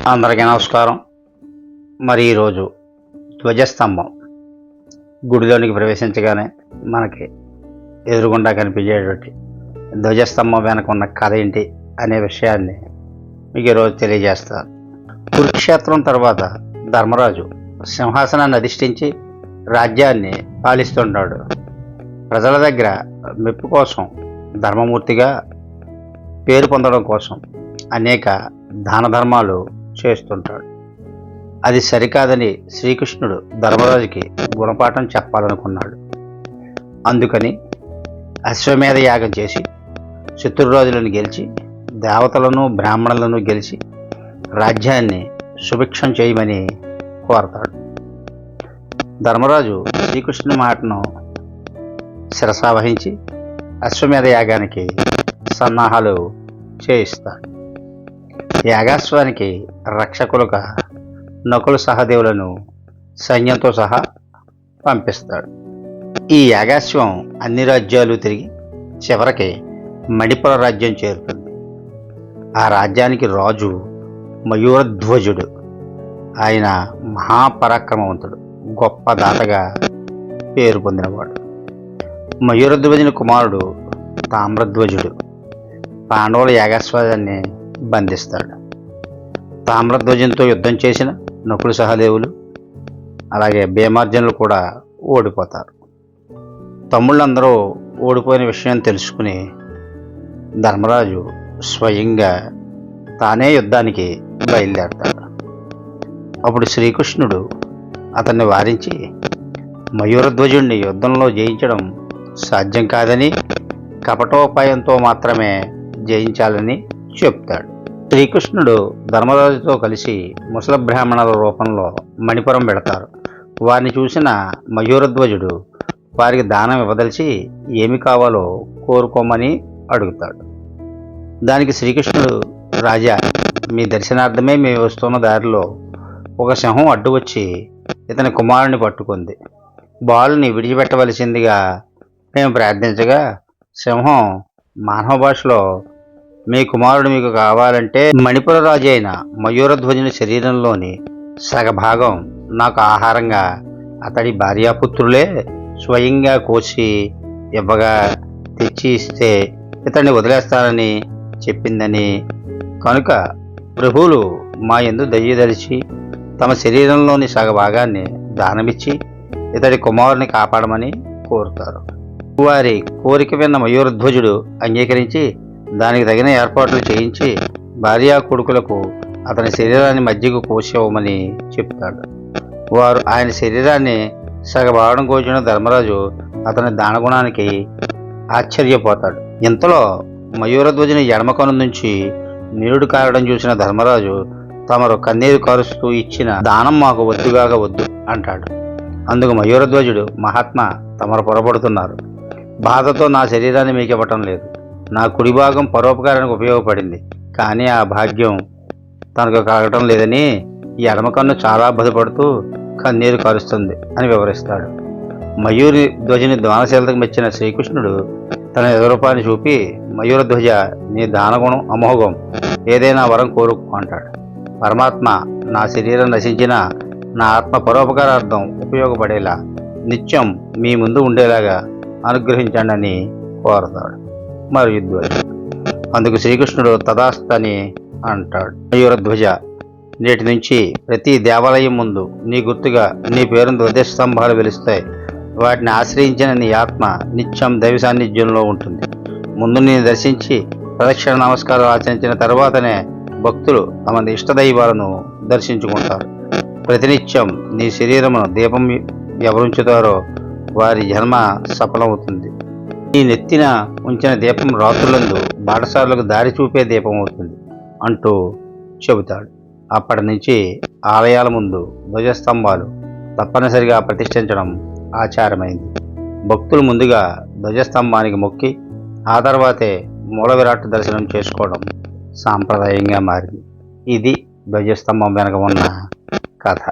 అందరికీ నమస్కారం. మరి ఈరోజు ధ్వజస్తంభం గుడిలోనికి ప్రవేశించగానే మనకి ఎదురుగుండా కనిపించేటువంటి ధ్వజస్తంభం వెనక ఉన్న కథ ఏంటి అనే విషయాన్ని మీకు ఈరోజు తెలియజేస్తాను. కురుక్షేత్రం తర్వాత ధర్మరాజు సింహాసనాన్ని అధిష్ఠించి రాజ్యాన్ని పాలిస్తుంటాడు. ప్రజల దగ్గర మెప్పు కోసం, ధర్మమూర్తిగా పేరు పొందడం కోసం అనేక దాన ధర్మాలు చేస్తుంటాడు. అది సరికాదని శ్రీకృష్ణుడు ధర్మరాజుకి గుణపాఠం చెప్పాలనుకున్నాడు. అందుకని అశ్వమేధ యాగం చేసి శత్రురాజులను గెలిచి, దేవతలను బ్రాహ్మణులను గెలిచి రాజ్యాన్ని సుభిక్షం చేయమని కోరతాడు. ధర్మరాజు శ్రీకృష్ణుని మాటను శిరసావహించి అశ్వమేధ యాగానికి సన్నాహాలు చేయిస్తాడు. యాగాశ్వానికి రక్షకులుగా నకుల సహదేవులను సైన్యంతో సహా పంపిస్తాడు. ఈ యాగాశ్వం అన్ని రాజ్యాలు తిరిగి చివరికి మణిపుర రాజ్యం చేరుతుంది. ఆ రాజ్యానికి రాజు మయూరధ్వజుడు. ఆయన మహాపరాక్రమవంతుడు, గొప్ప దాతగా పేరు పొందినవాడు. మయూరధ్వజుని కుమారుడు తామ్రధ్వజుడు పాండవుల యాగాశ్వాన్ని బంధిస్తాడు. తామ్రధ్వజంతో యుద్ధం చేసిన నకుల సహదేవులు అలాగే భీమార్జునులు కూడా ఓడిపోతారు. తమ్ముళ్ళందరూ ఓడిపోయిన విషయం తెలుసుకుని ధర్మరాజు స్వయంగా తానే యుద్ధానికి బయలుదేరతాడు. అప్పుడు శ్రీకృష్ణుడు అతన్ని వారించి మయూరధ్వజుడిని యుద్ధంలో జయించడం సాధ్యం కాదని, కపటోపాయంతో మాత్రమే జయించాలని చెప్తాడు. శ్రీకృష్ణుడు ధర్మరాజుతో కలిసి ముసల బ్రాహ్మణుల రూపంలో మణిపురం పెడతారు. వారిని చూసిన మయూరధ్వజుడు వారికి దానం ఇవ్వదలిచి ఏమి కావాలో కోరుకోమని అడుగుతాడు. దానికి శ్రీకృష్ణుడు, రాజా, మీ దర్శనార్థమే మేము వస్తున్న దారిలో ఒక సింహం అడ్డు వచ్చి ఇతని కుమారుని పట్టుకుంది. బాలుని విడిచిపెట్టవలసిందిగా మేము ప్రార్థించగా సింహం మానవ భాషలో మీ కుమారుడు మీకు కావాలంటే మణిపుర రాజు అయిన మయూరధ్వజుని శరీరంలోని సగభాగం నాకు ఆహారంగా అతడి భార్యాపుత్రులే స్వయంగా కోసి ఇవ్వగా తెచ్చి ఇస్తే ఇతన్ని వదిలేస్తానని చెప్పిందని, కనుక ప్రభువులు మా యందు దయ్యదలిచి తమ శరీరంలోని సగభాగాన్ని దానమిచ్చి ఇతడి కుమారుని కాపాడమని కోరుతారు. వారి కోరిక విన్న మయూరధ్వజుడు అంగీకరించి దానికి తగిన ఏర్పాట్లు చేయించి భార్యా కొడుకులకు అతని శరీరాన్ని మధ్యకు కోసివ్వమని చెప్తాడు. వారు ఆయన శరీరాన్ని సగభాగం కోసిన ధర్మరాజు అతని దానగుణానికి ఆశ్చర్యపోతాడు. ఇంతలో మయూరధ్వజుని ఎడమ కను నుంచి నీరుడు కారడం చూసిన ధర్మరాజు తమరు కన్నీరు కారుస్తూ ఇచ్చిన దానం మాకు వద్దుగాక వద్దు అంటాడు. అందుకు మయూరధ్వజుడు, మహాత్మా, తమరు పొరపడుతున్నారు. బాధతో నా శరీరాన్ని మీకు ఇవ్వటం లేదు. నా కుడి భాగం పరోపకారానికి ఉపయోగపడింది, కానీ ఆ భాగ్యం తనకు కలగటం లేదని ఈ ఎడమ కన్ను చాలా బాధపడుతూ కన్నీరు కారుస్తుంది అని వివరిస్తాడు. మయూరి ధ్వజుని దానశీలతకు మెచ్చిన శ్రీకృష్ణుడు తన ఎదురూపాన్ని చూపి, మయూరధ్వజ, నీ దానగుణం అమోఘం, ఏదైనా వరం కోరుకో అంటాడు. పరమాత్మ, నా శరీరం నశించిన నా ఆత్మ పరోపకారార్థం ఉపయోగపడేలా నిత్యం మీ ముందు ఉండేలాగా అనుగ్రహించండి అని కోరతాడు మయూరధ్వజుడు. అందుకు శ్రీకృష్ణుడు తదాస్తని అంటాడు. మయూరధ్వజ, నేటి నుంచి ప్రతి దేవాలయం ముందు నీ గుర్తుగా నీ పేరును ధ్వజస్తంభాలు వెలుస్తాయి. వాటిని ఆశ్రయించిన నీ ఆత్మ నిత్యం దైవ సాన్నిధ్యంలో ఉంటుంది. ముందు నేను దర్శించి ప్రదక్షిణ నమస్కారాలు ఆచరించిన తర్వాతనే భక్తులు తమ ఇష్టదైవాలను దర్శించుకుంటారు. ప్రతినిత్యం నీ శరీరమును దీపం ఎవరుంచుతారో వారి జన్మ సఫలమవుతుంది. నీ నెత్తిన ఉంచిన దీపం రాత్రులందు బాటసారులకు దారి చూపే దీపం అవుతుంది అంటూ చెబుతాడు. అప్పటి నుంచి ఆలయాల ముందు ధ్వజస్తంభాలు తప్పనిసరిగా ప్రతిష్ఠించడం ఆచారమైంది. భక్తులు ముందుగా ధ్వజస్తంభానికి మొక్కి ఆ తర్వాతే మూల విరాట్ దర్శనం చేసుకోవడం సాంప్రదాయంగా మారింది. ఇది ధ్వజస్తంభం వెనక ఉన్న కథ.